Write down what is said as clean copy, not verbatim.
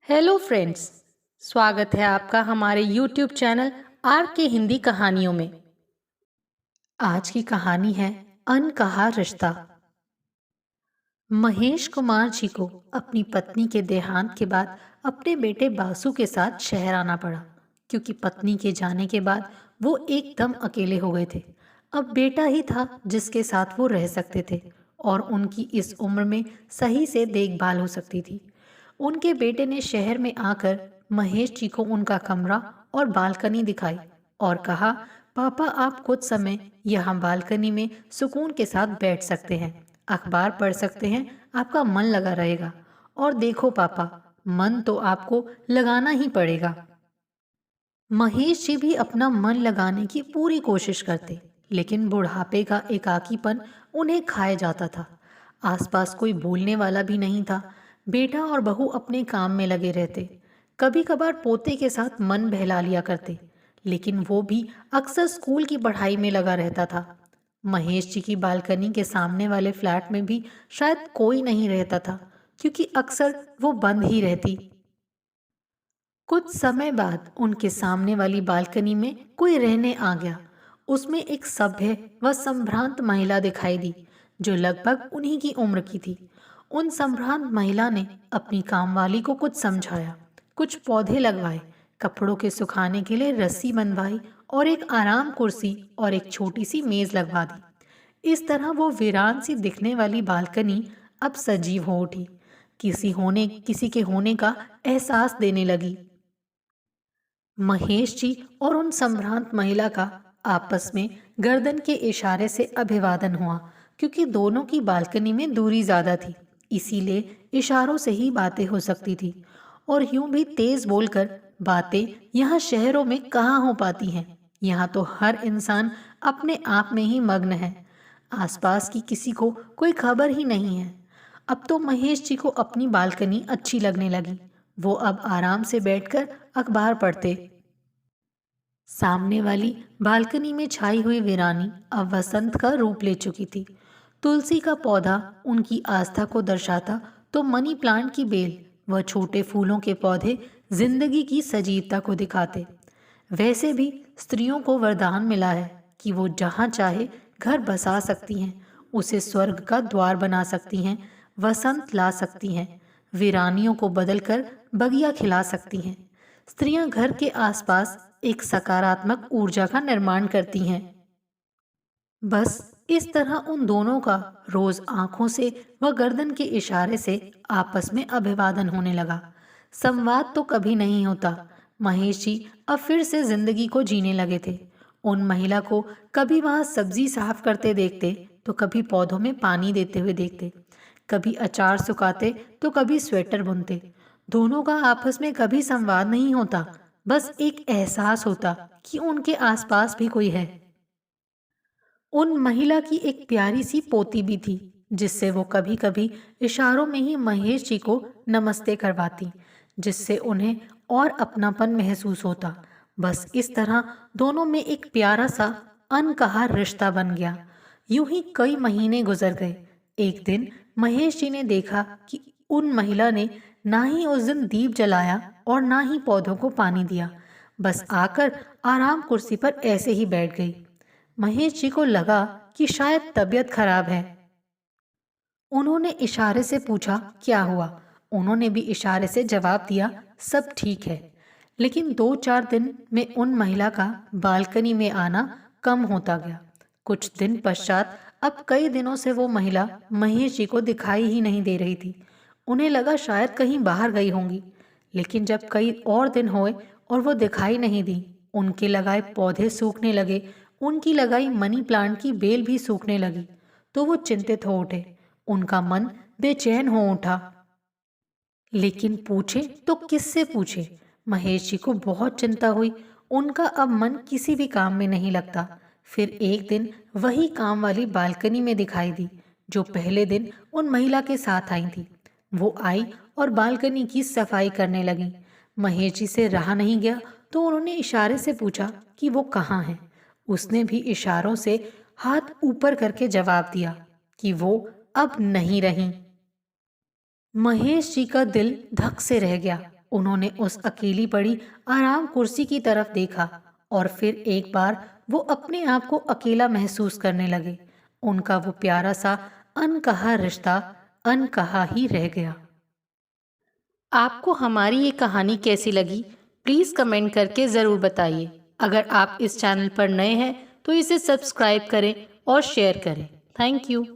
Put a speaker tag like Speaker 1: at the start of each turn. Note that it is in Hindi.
Speaker 1: Hello friends. स्वागत है आपका हमारे यूट्यूब चैनल आर के हिंदी कहानियों में। आज की कहानी है अनकहा रिश्ता। महेश कुमार जी को अपनी पत्नी के देहांत के बाद अपने बेटे बासु के साथ शहर आना पड़ा, क्योंकि पत्नी के जाने के बाद वो एकदम अकेले हो गए थे। अब बेटा ही था जिसके साथ वो रह सकते थे और उनकी इस उम्र में सही से देखभाल हो सकती थी। उनके बेटे ने शहर में आकर महेश जी को उनका कमरा और बालकनी दिखाई और कहा, पापा आप कुछ समय यहाँ बालकनी में सुकून के साथ बैठ सकते हैं, अखबार पढ़ सकते हैं, आपका मन लगा रहेगा। और देखो पापा, मन तो आपको लगाना ही पड़ेगा। महेश जी भी अपना मन लगाने की पूरी कोशिश करते, लेकिन बुढ़ापे का एकाकीपन उन्हें खाए जाता था। आसपास कोई बोलने वाला भी नहीं था। बेटा और बहू अपने काम में लगे रहते। कभी कभार पोते के साथ मन बहला लिया करते, लेकिन वो भी अक्सर स्कूल की पढ़ाई में लगा रहता था। महेश जी की बालकनी के सामने वाले फ्लैट में भी शायद कोई नहीं रहता था, क्योंकि अक्सर वो बंद ही रहती। कुछ समय बाद उनके सामने वाली बालकनी में कोई रहने आ गया। उसमें एक सभ्य व संभ्रांत महिला दिखाई दी, जो लगभग उन्हीं की उम्र की थी। उन संभ्रांत महिला ने अपनी कामवाली को कुछ समझाया, कुछ पौधे लगवाए, कपड़ों के सुखाने के लिए रस्सी बनवाई और एक आराम कुर्सी और एक छोटी सी मेज लगवा दी। इस तरह वो वीरान सी दिखने वाली बालकनी अब सजीव हो उठी, किसी के होने का एहसास देने लगी। महेश जी और उन संभ्रांत महिला का आपस में गर्दन के इशारे से अभिवादन हुआ, क्योंकि दोनों की बालकनी में दूरी ज्यादा थी, इसीलिए इशारों से ही बातें हो सकती थी। और यूं भी तेज बोलकर बातें यहाँ शहरों में कहाँ हो पाती हैं। यहाँ तो हर इंसान अपने आप में ही मग्न है, आसपास की किसी को कोई खबर ही नहीं है। अब तो महेश जी को अपनी बालकनी अच्छी लगने लगी। वो अब आराम से बैठकर अखबार पढ़ते। सामने वाली बालकनी में छाई हुई वीरानी अब वसंत का रूप ले चुकी थी। तुलसी का पौधा उनकी आस्था को दर्शाता, तो मनी प्लांट की बेल व छोटे फूलों के पौधे जिंदगी की सजीवता को दिखाते। वैसे भी स्त्रियों को वरदान मिला है कि वो जहाँ चाहे घर बसा सकती हैं, उसे स्वर्ग का द्वार बना सकती हैं, वसंत ला सकती हैं, वीरानियों को बदलकर बगिया खिला सकती हैं। स्त्रियां घर के आसपास एक सकारात्मक ऊर्जा का निर्माण करती हैं। बस इस तरह उन दोनों का रोज आंखों से व गर्दन के इशारे से आपस में अभिवादन होने लगा। संवाद तो कभी नहीं होता। महेश जी अब फिर से जिंदगी को जीने लगे थे। उन महिला को कभी वहां सब्जी साफ करते देखते, तो कभी पौधों में पानी देते हुए देखते, कभी अचार सुखाते तो कभी स्वेटर बुनते। दोनों का आपस में कभी संवाद नहीं होता, बस एक एहसास होता कि उनके आसपास भी कोई है। उन महिला की एक प्यारी सी पोती भी थी, जिससे वो कभी कभी इशारों में ही महेश जी को नमस्ते करवाती, जिससे उन्हें और अपनापन महसूस होता। बस इस तरह दोनों में एक प्यारा सा अनकहा रिश्ता बन गया। यूं ही कई महीने गुजर गए। एक दिन महेश जी ने देखा कि उन महिला ने ना ही उस दिन दीप जलाया और ना ही पौधों को पानी दिया, बस आकर आराम कुर्सी पर ऐसे ही बैठ गई। महेश जी को लगा कि शायद तबीयत खराब है। उन्होंने इशारे से पूछा, क्या हुआ? उन्होंने भी इशारे से जवाब दिया, सब ठीक है। लेकिन 2-4 दिन में उन महिला का बालकनी में आना कम होता गया। कुछ दिन पश्चात अब कई दिनों से वो महिला महेश जी को दिखाई ही नहीं दे रही थी। उन्हें लगा शायद कहीं बाहर गई होंगी, लेकिन जब कई और दिन हुए और वो दिखाई नहीं दी, उनके लगाए पौधे सूखने लगे, उनकी लगाई मनी प्लांट की बेल भी सूखने लगी, तो वो चिंतित हो उठे। उनका मन बेचैन हो उठा। लेकिन पूछे तो किससे पूछे? महेश जी को बहुत चिंता हुई। उनका अब मन किसी भी काम में नहीं लगता। फिर एक दिन वही काम वाली बालकनी में दिखाई दी, जो पहले दिन उन महिला के साथ आई थी। वो आई और बालकनी की सफाई करने लगी। महेश जी से रहा नहीं गया, तो उन्होंने इशारे से पूछा कि वो कहाँ है। उसने भी इशारों से हाथ ऊपर करके जवाब दिया कि वो अब नहीं रही। महेश जी का दिल धक से रह गया। उन्होंने उस अकेली पड़ी आराम कुर्सी की तरफ देखा और फिर एक बार वो अपने आप को अकेला महसूस करने लगे। उनका वो प्यारा सा अनकहा रिश्ता अनकहा ही रह गया। आपको हमारी ये कहानी कैसी लगी, प्लीज़ कमेंट करके ज़रूर बताइए। अगर आप इस चैनल पर नए हैं तो इसे सब्सक्राइब करें और शेयर करें। Thank you.